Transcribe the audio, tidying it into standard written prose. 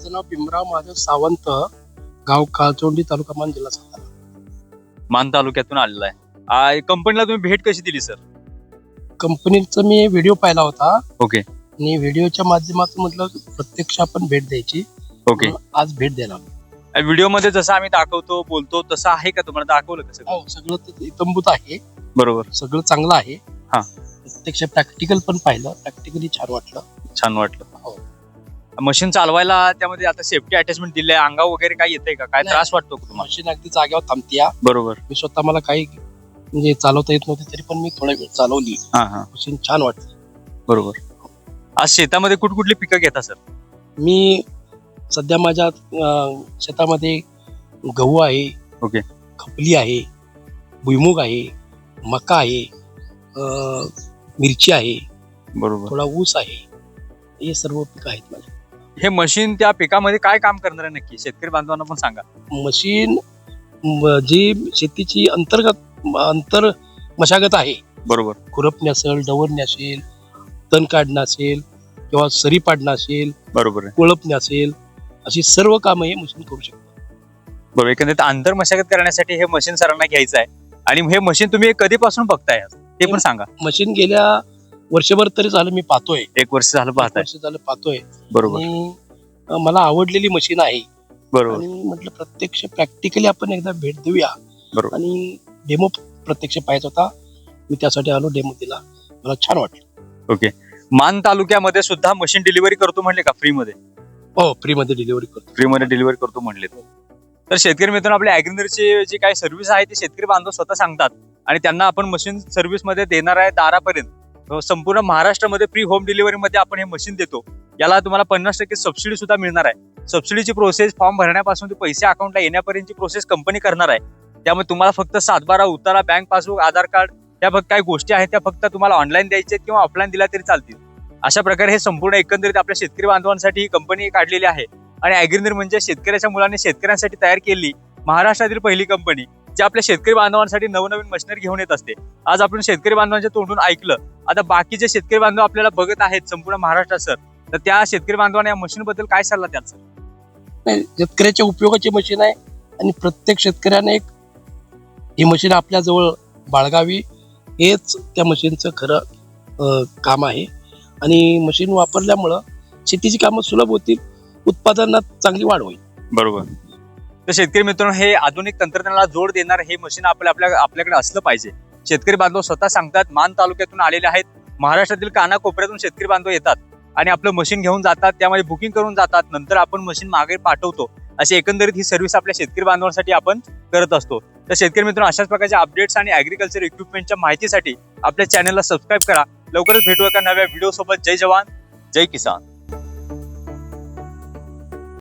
माझं नाव भीमराव महादेव सावंत, गाव काळचोंडी, तालुका मान, जिल्हा सातारा. मान तालुक्यातून आलेला आहे. कंपनीला तुम्ही भेट कशी दिली सर? कंपनीचा मी व्हिडिओ पाहिला होता ओके आणि व्हिडिओच्या माध्यमातून म्हटलं प्रत्यक्ष आपण भेट द्यायची. ओके. आज भेट द्यायला आलो. व्हिडिओ मध्ये जसं आम्ही दाखवतो बोलतो तसं आहे का? तुम्हाला दाखवलं कसं? हो, सगळं इतंभूत आहे, बरोबर, सगळं चांगलं आहे. हा. प्रत्यक्ष प्रॅक्टिकल पण पाहिलं, प्रॅक्टिकली छान वाटलं. छान वाटलं. हो. मशीन चालवायला त्यामध्ये आता सेफ्टी अटॅचमेंट दिले, अंगावर वगैरे काय येतंय का? काय नाही. त्रास वाटतो का तुम्हाला? मशीन अगदी जागेवर थांबतीया. बरोबर. मी स्वतः मला काही म्हणजे चालवता येत नव्हती, तरी पण मी थोडा वेळ चालवली. मशीन छान वाटली. बरोबर. आज शेतामध्ये कुठली पिकं घेता सर? मी सध्या माझ्या शेतामध्ये गहू आहे, ओके, खपली आहे, भुईमुग आहे, मका आहे, मिरची आहे, बरोबर, थोडा ऊस आहे. हे सर्व पिकं आहेत माझे. हे मशीन त्या पिकामध्ये काय काम करणार आहे नक्की? शेतकरी बांधवांना पण सांगा. मशीन जी शेतीची अंतर मशागत आहे, बरोबर, खुरपणी असेल, डवरणी असेल, तण काढणं असेल किंवा सरी पाडणं असेल, बरोबर आहे, कोळपणी असेल, अशी सर्व कामं हे मशीन करू शकतं. बरोबर. एकंदरीत आंतर मशागत करण्यासाठी हे मशीन सरांना घ्यायचं आहे. आणि हे मशीन तुम्ही कधीपासून बघताय ते पण सांगा. मशीन गेल्या वर्षभर तरी झालं मी पाहतोय. 1 वर्ष झालं पाहताय. पाहतोय. बरोबर. आणि मला आवडलेली मशीन आहे. बरोबर. आणि म्हटलं प्रत्यक्ष प्रॅक्टिकली आपण एकदा भेट देऊया. बरोबर. आणि डेमो प्रत्यक्ष पाहायचा होता, मी त्यासाठी आलो, डेमो दिला, मला छान वाटलं. ओके. मान तालुक्यामध्ये सुद्धा मशीन डिलिव्हरी करतो म्हणले का? फ्री मध्ये? हो, फ्री मध्ये डिलिव्हरी करतो. फ्री मध्ये डिलिव्हरी करतो म्हणले. तर शेतकरी मित्रांनो, आपल्या ॲग्रीनरची जी काही सर्व्हिस आहे ती शेतकरी बांधव स्वतः सांगतात आणि त्यांना आपण मशीन सर्व्हिस मध्ये देणार आहे दारापर्यंत. संपूर्ण महाराष्ट्रामध्ये फ्री होम डिलिव्हरी मध्ये आपण हे मशीन देतो. याला तुम्हाला 50% सबसिडी सुद्धा मिळणार आहे. सबसिडीची प्रोसेस फॉर्म भरण्यापासून ते पैसे अकाउंटला येण्यापर्यंतची प्रोसेस कंपनी करणार आहे. त्यामुळे तुम्हाला फक्त 7/12 उतारा, बँक पासबुक, आधार कार्ड, त्या फक्त काही गोष्टी आहेत त्या फक्त तुम्हाला ऑनलाईन द्यायचे किंवा ऑफलाईन दिल्या तरी चालतील. अशा प्रकारे हे संपूर्ण एकंदरीत आपल्या शेतकरी बांधवांसाठी ही कंपनी काढलेली आहे. आणि ॲग्रीनर म्हणजे शेतकऱ्याच्या मुलांनी शेतकऱ्यांसाठी तयार केलेली महाराष्ट्रातील पहिली कंपनी, जी आपल्या शेतकरी बांधवांसाठी नवनवीन मशिनरी घेऊन येत असते. आज आपण शेतकरी बांधवांच्या तोंडून ऐकलं. आता बाकीचे शेतकरी बांधव आपल्याला बघत आहेत संपूर्ण महाराष्ट्रात सर, तर त्या शेतकरी बांधवांना या मशीन बद्दल काय सल्ला द्याल सर? नाही, शेतकऱ्याच्या उपयोगाची मशीन आहे आणि प्रत्येक शेतकऱ्याने ही मशीन आपल्या जवळ बाळगावी, हेच त्या मशीनचं खरं काम आहे. आणि मशीन वापरल्यामुळं शेतीची कामं सुलभ होतील, उत्पादनात चांगली वाढ होईल. बरोबर. तर शेतकरी मित्रांनो, हे आधुनिक तंत्रज्ञानाला जोड देणार हे मशीन आपल्याकडे असलं पाहिजे. शेतकरी बांधव स्वतः सांगतात, मान तालुक्यातून आलेले आहेत, महाराष्ट्रातील कानाकोपऱ्यातून शेतकरी बांधव येतात आणि आपलं मशीन घेऊन जातात, त्यामध्ये बुकिंग करून जातात, नंतर आपण मशीन मागे पाठवतो. अशी एकंदरीत ही सर्व्हिस आपल्या शेतकरी बांधवांसाठी आपण करत असतो. तर शेतकरी मित्रांनो, अशाच प्रकारच्या अपडेट्स आणि ऍग्रिकल्चर इक्विपमेंटच्या माहितीसाठी आपल्या चॅनलला सबस्क्राईब करा. लवकरच भेटू एका नव्या व्हिडिओ सोबत. जय जवान, जय किसान.